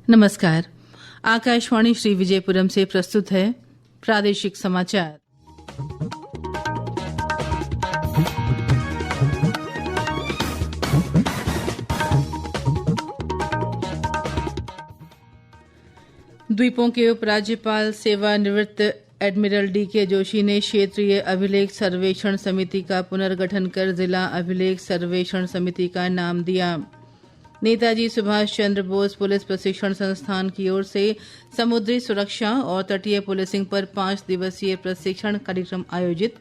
नमस्कार। आकाशवाणी श्री विजयपुरम से प्रस्तुत है प्रादेशिक समाचार। द्वीपों के उपराज्यपाल सेवानिवृत्त एडमिरल डी.के. जोशी ने क्षेत्रीय अभिलेख सर्वेक्षण समिति का पुनर्गठन कर जिला अभिलेख सर्वेक्षण समिति का नाम दिया। नेताजी सुभाष चंद्र बोस पुलिस प्रशिक्षण संस्थान की ओर से समुद्री सुरक्षा और तटीय पुलिसिंग पर 5 दिवसीय प्रशिक्षण कार्यक्रम आयोजित।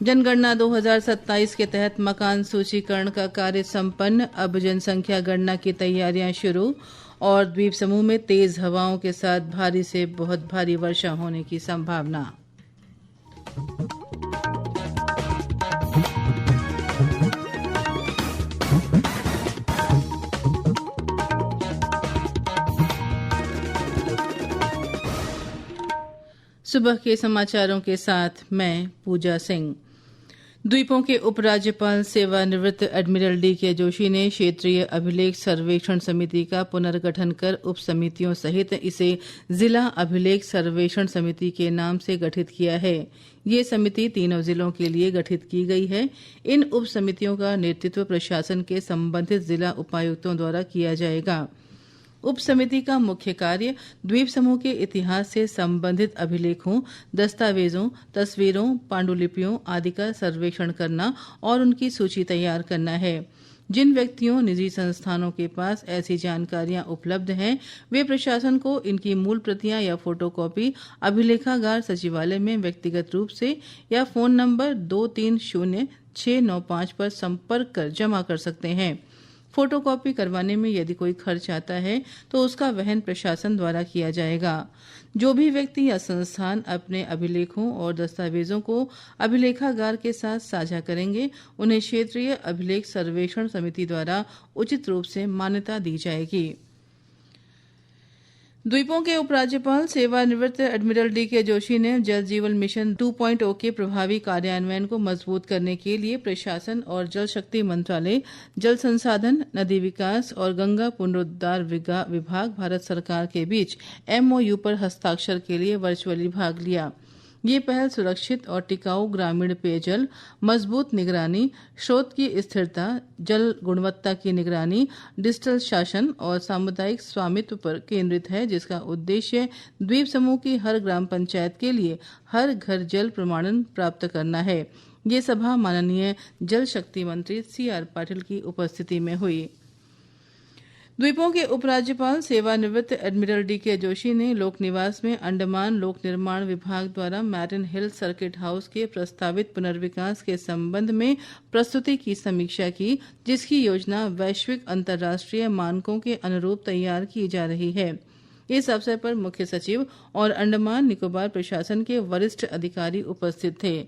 जनगणना 2027 के तहत मकान सूचीकरण का कार्य संपन्न। अब जनसंख्या गणना की तैयारियां शुरू और द्वीप समूह में तेज हवाओं के साथ भारी से बहुत भारी वर्षा होने की संभावना। सुबह के समाचारों के साथ मैं पूजा सिंह। द्वीपों के उपराज्यपाल सेवानिवृत्त एडमिरल डी.के. जोशी ने क्षेत्रीय अभिलेख सर्वेक्षण समिति का पुनर्गठन कर उप समितियों सहित इसे जिला अभिलेख सर्वेक्षण समिति के नाम से गठित किया है। ये समिति तीनों जिलों के लिए गठित की गई है। इन उप समितियों का नेतृत्व प्रशासन के संबंधित जिला उपायुक्तों द्वारा किया जाएगा। उप समिति का मुख्य कार्य द्वीप समूह के इतिहास से संबंधित अभिलेखों, दस्तावेजों, तस्वीरों, पांडुलिपियों आदि का सर्वेक्षण करना और उनकी सूची तैयार करना है। जिन व्यक्तियों, निजी संस्थानों के पास ऐसी जानकारियां उपलब्ध हैं, वे प्रशासन को इनकी मूल प्रतियां या फोटोकॉपी अभिलेखागार सचिवालय में व्यक्तिगत रूप से या फोन नंबर 230695 पर संपर्क कर जमा कर सकते हैं। फोटोकॉपी करवाने में यदि कोई खर्च आता है तो उसका वहन प्रशासन द्वारा किया जाएगा। जो भी व्यक्ति या संस्थान अपने अभिलेखों और दस्तावेजों को अभिलेखागार के साथ साझा करेंगे, उन्हें क्षेत्रीय अभिलेख सर्वेक्षण समिति द्वारा उचित रूप से मान्यता दी जाएगी। द्वीपों के उपराज्यपाल सेवानिवृत्त एडमिरल डी.के. जोशी ने जल जीवन मिशन 2.0 के प्रभावी कार्यान्वयन को मजबूत करने के लिए प्रशासन और जल शक्ति मंत्रालय, जल संसाधन, नदी विकास और गंगा पुनरुद्धार विभाग भारत सरकार के बीच MOU पर हस्ताक्षर के लिए वर्चुअली भाग लिया। ये पहल सुरक्षित और टिकाऊ ग्रामीण पेयजल, मजबूत निगरानी, स्रोत की स्थिरता, जल गुणवत्ता की निगरानी, डिजिटल शासन और सामुदायिक स्वामित्व पर केंद्रित है, जिसका उद्देश्य द्वीप समूह की हर ग्राम पंचायत के लिए हर घर जल प्रमाणन प्राप्त करना है। ये सभा माननीय जल शक्ति मंत्री CR पाटिल की उपस्थिति में हुई। द्वीपों के उपराज्यपाल सेवानिवृत्त एडमिरल डी.के. जोशी ने लोक निवास में अंडमान लोक निर्माण विभाग द्वारा मैरिन हिल सर्किट हाउस के प्रस्तावित पुनर्विकास के संबंध में प्रस्तुति की समीक्षा की, जिसकी योजना वैश्विक अंतर्राष्ट्रीय मानकों के अनुरूप तैयार की जा रही है। इस अवसर पर मुख्य सचिव और अंडमान निकोबार प्रशासन के वरिष्ठ अधिकारी उपस्थित थे।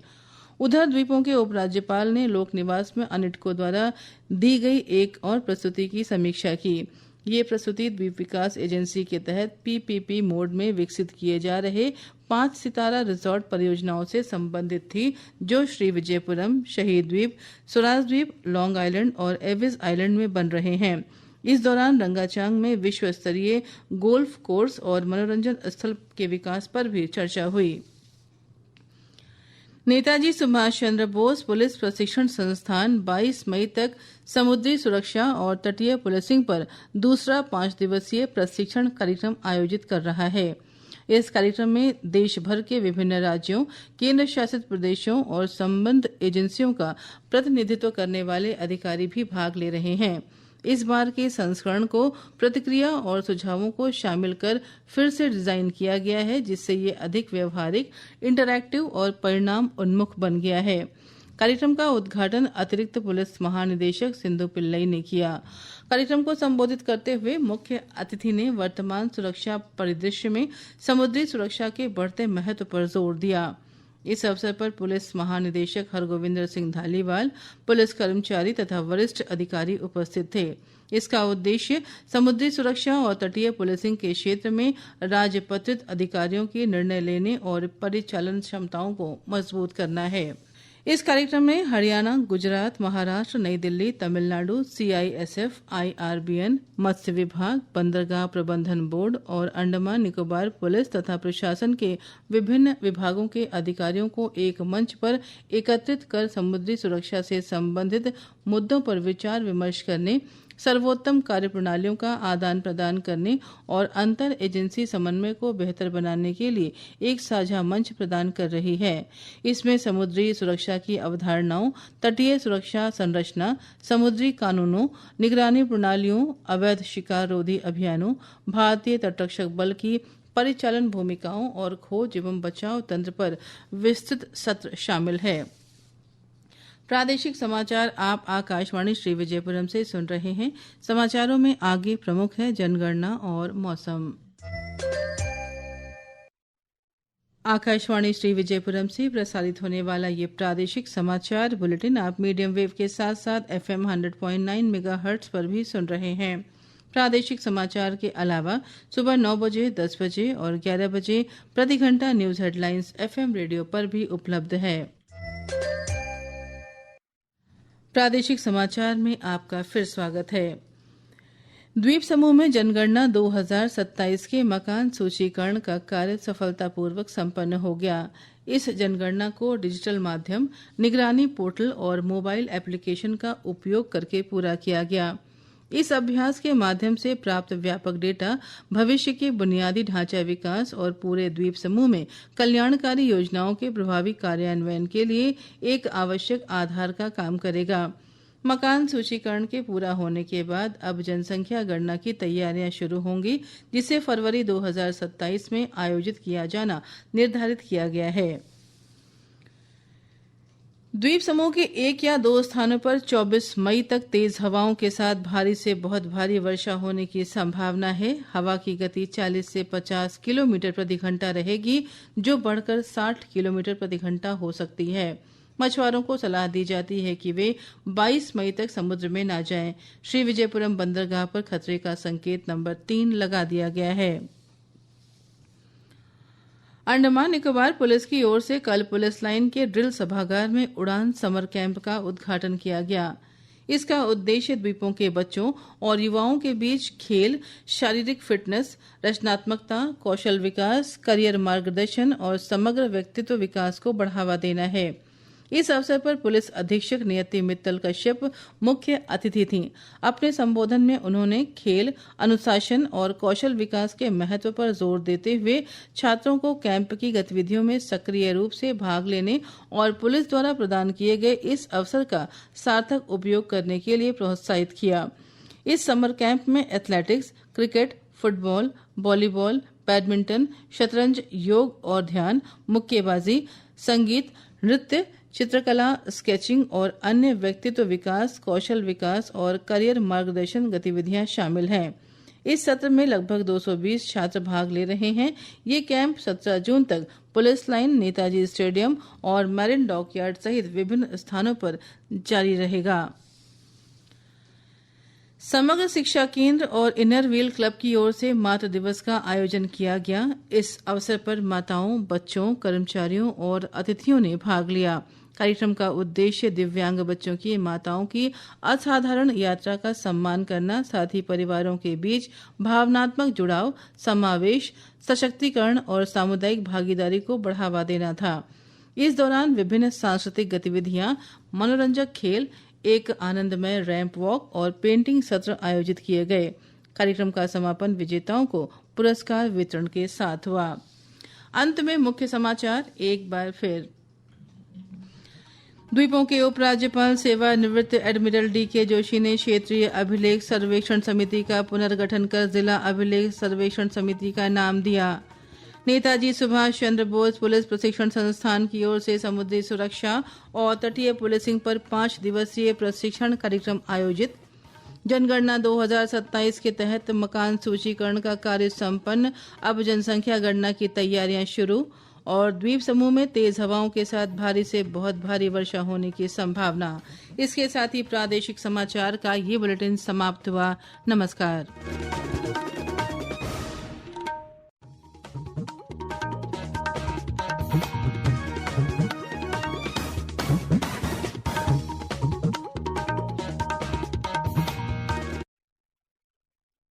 उधर द्वीपों के उपराज्यपाल ने लोक निवास में अनिटको द्वारा दी गई एक और प्रस्तुति की समीक्षा की। ये प्रस्तुति द्वीप विकास एजेंसी के तहत PPP मोड में विकसित किए जा रहे 5 सितारा रिजॉर्ट परियोजनाओं से संबंधित थी, जो श्री विजयपुरम, शहीद द्वीप, स्वराज द्वीप, लॉन्ग आइलैंड और एविस आइलैंड में बन रहे हैं। इस दौरान रंगाचांग में विश्व स्तरीय गोल्फ कोर्स और मनोरंजन स्थल के विकास पर भी चर्चा हुई। नेताजी सुभाष चंद्र बोस पुलिस प्रशिक्षण संस्थान 22 मई तक समुद्री सुरक्षा और तटीय पुलिसिंग पर दूसरा 5 दिवसीय प्रशिक्षण कार्यक्रम आयोजित कर रहा है। इस कार्यक्रम में देश भर के विभिन्न राज्यों, केंद्र शासित प्रदेशों और संबद्ध एजेंसियों का प्रतिनिधित्व करने वाले अधिकारी भी भाग ले रहे हैं। इस बार के संस्करण को प्रतिक्रिया और सुझावों को शामिल कर फिर से डिजाइन किया गया है, जिससे ये अधिक व्यवहारिक, इंटरैक्टिव और परिणाम उन्मुख बन गया है। कार्यक्रम का उद्घाटन अतिरिक्त पुलिस महानिदेशक सिंधु पिल्लई ने किया। कार्यक्रम को संबोधित करते हुए मुख्य अतिथि ने वर्तमान सुरक्षा परिदृश्य में समुद्री सुरक्षा के बढ़ते महत्व पर जोर दिया। इस अवसर पर पुलिस महानिदेशक हरगोविंदर सिंह धालीवाल, पुलिस कर्मचारी तथा वरिष्ठ अधिकारी उपस्थित थे। इसका उद्देश्य समुद्री सुरक्षा और तटीय पुलिसिंग के क्षेत्र में राजपत्रित अधिकारियों की निर्णय लेने और परिचालन क्षमताओं को मजबूत करना है। इस कार्यक्रम में हरियाणा, गुजरात, महाराष्ट्र, नई दिल्ली, तमिलनाडु, CISF, IRBN, मत्स्य विभाग, बंदरगाह प्रबंधन बोर्ड और अंडमान निकोबार पुलिस तथा प्रशासन के विभिन्न विभागों के अधिकारियों को एक मंच पर एकत्रित कर समुद्री सुरक्षा से संबंधित मुद्दों पर विचार विमर्श करने, सर्वोत्तम कार्यप्रणालियों का आदान प्रदान करने और अंतर एजेंसी समन्वय को बेहतर बनाने के लिए एक साझा मंच प्रदान कर रही है। इसमें समुद्री सुरक्षा की अवधारणाओं, तटीय सुरक्षा संरचना, समुद्री कानूनों, निगरानी प्रणालियों, अवैध शिकार रोधी अभियानों, भारतीय तटरक्षक बल की परिचालन भूमिकाओं और खोज एवं बचाव तंत्र पर विस्तृत सत्र शामिल है। प्रादेशिक समाचार आप आकाशवाणी श्री विजयपुरम से सुन रहे हैं। समाचारों में आगे प्रमुख है जनगणना और मौसम। आकाशवाणी श्री विजयपुरम से प्रसारित होने वाला ये प्रादेशिक समाचार बुलेटिन आप मीडियम वेव के साथ साथ FM 100.9 मेगाहर्ट्ज पर भी सुन रहे हैं। प्रादेशिक समाचार के अलावा सुबह 9 बजे, 10 बजे और 11 बजे प्रति घंटा न्यूज हेडलाइंस FM रेडियो पर भी उपलब्ध है। प्रादेशिक समाचार में आपका फिर स्वागत है। द्वीप समूह में जनगणना 2027 के मकान सूचीकरण का कार्य सफलतापूर्वक संपन्न हो गया। इस जनगणना को डिजिटल माध्यम, निगरानी पोर्टल और मोबाइल एप्लीकेशन का उपयोग करके पूरा किया गया। इस अभ्यास के माध्यम से प्राप्त व्यापक डेटा भविष्य के बुनियादी ढांचा विकास और पूरे द्वीप समूह में कल्याणकारी योजनाओं के प्रभावी कार्यान्वयन के लिए एक आवश्यक आधार का काम करेगा। मकान सूचीकरण के पूरा होने के बाद अब जनसंख्या गणना की तैयारियां शुरू होंगी, जिसे फरवरी 2027 में आयोजित किया जाना निर्धारित किया गया है। द्वीप समूह के एक या दो स्थानों पर 24 मई तक तेज हवाओं के साथ भारी से बहुत भारी वर्षा होने की संभावना है। हवा की गति 40 से 50 किलोमीटर प्रति घंटा रहेगी, जो बढ़कर 60 किलोमीटर प्रति घंटा हो सकती है। मछुआरों को सलाह दी जाती है कि वे 22 मई तक समुद्र में न जाएं। श्री विजयपुरम बंदरगाह पर खतरे का संकेत नंबर 3 लगा दिया गया है। अंडमान निकोबार पुलिस की ओर से कल पुलिस लाइन के ड्रिल सभागार में उड़ान समर कैंप का उद्घाटन किया गया। इसका उद्देश्य द्वीपों के बच्चों और युवाओं के बीच खेल, शारीरिक फिटनेस, रचनात्मकता, कौशल विकास, करियर मार्गदर्शन और समग्र व्यक्तित्व विकास को बढ़ावा देना है। इस अवसर पर पुलिस अधीक्षक नियति मित्तल कश्यप मुख्य अतिथि थीं। अपने संबोधन में उन्होंने खेल, अनुशासन और कौशल विकास के महत्व पर जोर देते हुए छात्रों को कैंप की गतिविधियों में सक्रिय रूप से भाग लेने और पुलिस द्वारा प्रदान किए गए इस अवसर का सार्थक उपयोग करने के लिए प्रोत्साहित किया। इस समर कैंप में athletics, cricket, football, volleyball, badminton, शतरंज, योग और ध्यान, मुक्केबाजी, संगीत, नृत्य, चित्रकला, स्केचिंग और अन्य व्यक्तित्व विकास, कौशल विकास और करियर मार्गदर्शन गतिविधियां शामिल हैं। इस सत्र में लगभग 220 छात्र भाग ले रहे हैं। ये कैंप 17 जून तक पुलिस लाइन, नेताजी स्टेडियम और मैरिन डॉकयार्ड सहित विभिन्न स्थानों पर जारी रहेगा। समग्र शिक्षा केंद्र और इनर व्हील क्लब की ओर से मातृ दिवस का आयोजन किया गया। इस अवसर पर माताओं, बच्चों, कर्मचारियों और अतिथियों ने भाग लिया। कार्यक्रम का उद्देश्य दिव्यांग बच्चों की माताओं की असाधारण यात्रा का सम्मान करना, साथ ही परिवारों के बीच भावनात्मक जुड़ाव, समावेश, सशक्तिकरण और सामुदायिक भागीदारी को बढ़ावा देना था। इस दौरान विभिन्न सांस्कृतिक गतिविधियां, मनोरंजक खेल, एक आनंदमय रैंप वॉक और पेंटिंग सत्र आयोजित किए गए। कार्यक्रम का समापन विजेताओं को पुरस्कार वितरण के साथ हुआ। अंत में मुख्य समाचार एक बार फिर। द्वीपों के उपराज्यपाल सेवानिवृत्त एडमिरल DK जोशी ने क्षेत्रीय अभिलेख सर्वेक्षण समिति का पुनर्गठन कर जिला अभिलेख सर्वेक्षण समिति का नाम दिया। नेताजी सुभाष चंद्र बोस पुलिस प्रशिक्षण संस्थान की ओर से समुद्री सुरक्षा और तटीय पुलिसिंग पर 5 दिवसीय प्रशिक्षण कार्यक्रम आयोजित। जनगणना 2027 के तहत मकान सूचीकरण का कार्य संपन्न। अब जनसंख्या गणना की तैयारियां शुरू। और द्वीप समूह में तेज हवाओं के साथ भारी से बहुत भारी वर्षा होने की संभावना। इसके साथ ही प्रादेशिक समाचार का ये बुलेटिन समाप्त हुआ। नमस्कार।